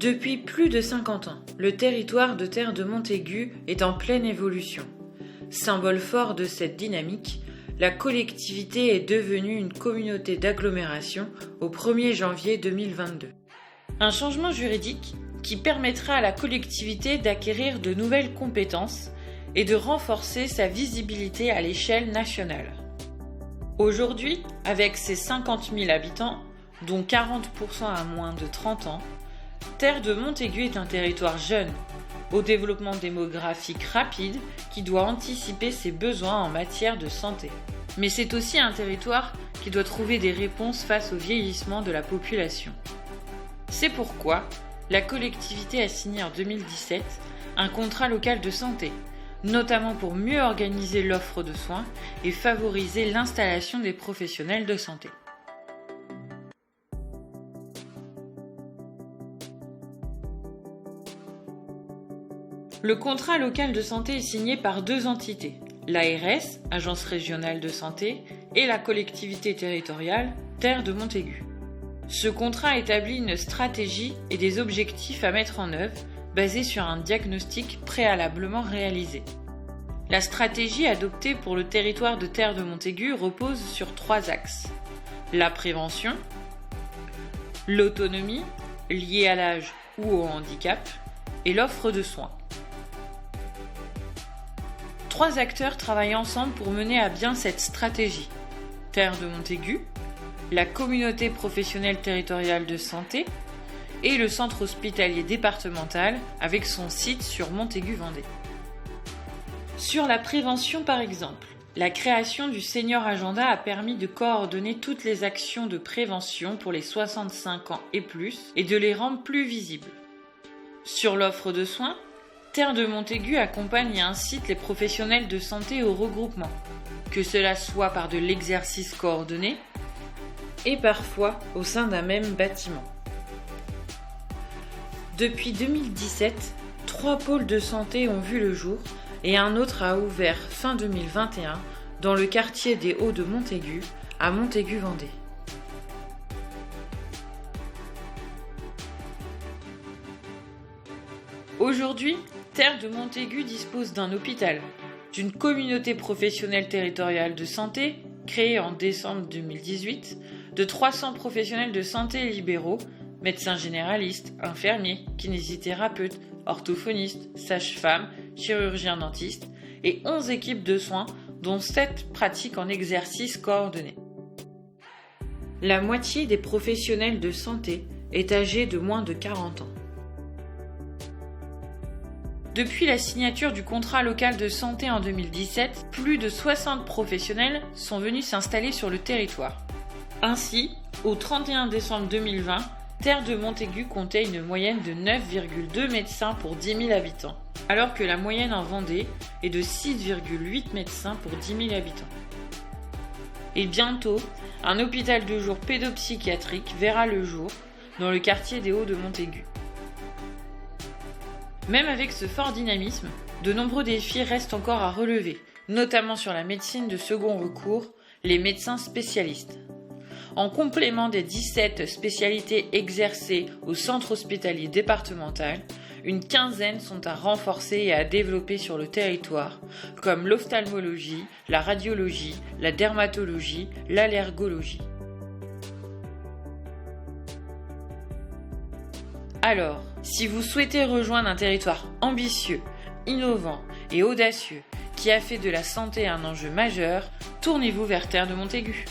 Depuis plus de 50 ans, le territoire de Terre de Montaigu est en pleine évolution. Symbole fort de cette dynamique, la collectivité est devenue une communauté d'agglomération au 1er janvier 2022. Un changement juridique qui permettra à la collectivité d'acquérir de nouvelles compétences et de renforcer sa visibilité à l'échelle nationale. Aujourd'hui, avec ses 50 000 habitants, dont 40% à moins de 30 ans, Terre de Montaigu est un territoire jeune, au développement démographique rapide qui doit anticiper ses besoins en matière de santé. Mais c'est aussi un territoire qui doit trouver des réponses face au vieillissement de la population. C'est pourquoi la collectivité a signé en 2017 un contrat local de santé, notamment pour mieux organiser l'offre de soins et favoriser l'installation des professionnels de santé. Le contrat local de santé est signé par deux entités, l'ARS, Agence régionale de santé, et la collectivité territoriale, Terre de Montaigu. Ce contrat établit une stratégie et des objectifs à mettre en œuvre basés sur un diagnostic préalablement réalisé. La stratégie adoptée pour le territoire de Terre de Montaigu repose sur 3 axes. La prévention, l'autonomie, liée à l'âge ou au handicap, et l'offre de soins. 3 acteurs travaillent ensemble pour mener à bien cette stratégie. Terre de Montaigu, la communauté professionnelle territoriale de santé et le centre hospitalier départemental avec son site sur Montaigu-Vendée. Sur la prévention par exemple, la création du Senior Agenda a permis de coordonner toutes les actions de prévention pour les 65 ans et plus et de les rendre plus visibles. Sur l'offre de soins, Terre de Montaigu accompagne et incite les professionnels de santé au regroupement, que cela soit par de l'exercice coordonné et parfois au sein d'un même bâtiment. Depuis 2017, 3 pôles de santé ont vu le jour et un autre a ouvert fin 2021 dans le quartier des Hauts de Montaigu, à Montaigu-Vendée. Aujourd'hui, Terre de Montaigu dispose d'un hôpital, d'une communauté professionnelle territoriale de santé, créée en décembre 2018, de 300 professionnels de santé libéraux, médecins généralistes, infirmiers, kinésithérapeutes, orthophonistes, sages-femmes, chirurgiens dentistes, et 11 équipes de soins, dont 7 pratiquent en exercice coordonné. La moitié des professionnels de santé est âgée de moins de 40 ans. Depuis la signature du contrat local de santé en 2017, plus de 60 professionnels sont venus s'installer sur le territoire. Ainsi, au 31 décembre 2020, Terre de Montaigu comptait une moyenne de 9,2 médecins pour 10 000 habitants, alors que la moyenne en Vendée est de 6,8 médecins pour 10 000 habitants. Et bientôt, un hôpital de jour pédopsychiatrique verra le jour dans le quartier des Hauts de Montaigu. Même avec ce fort dynamisme, de nombreux défis restent encore à relever, notamment sur la médecine de second recours, les médecins spécialistes. En complément des 17 spécialités exercées au centre hospitalier départemental, une quinzaine sont à renforcer et à développer sur le territoire, comme l'ophtalmologie, la radiologie, la dermatologie, l'allergologie. Alors, si vous souhaitez rejoindre un territoire ambitieux, innovant et audacieux qui a fait de la santé un enjeu majeur, tournez-vous vers Terre de Montaigu.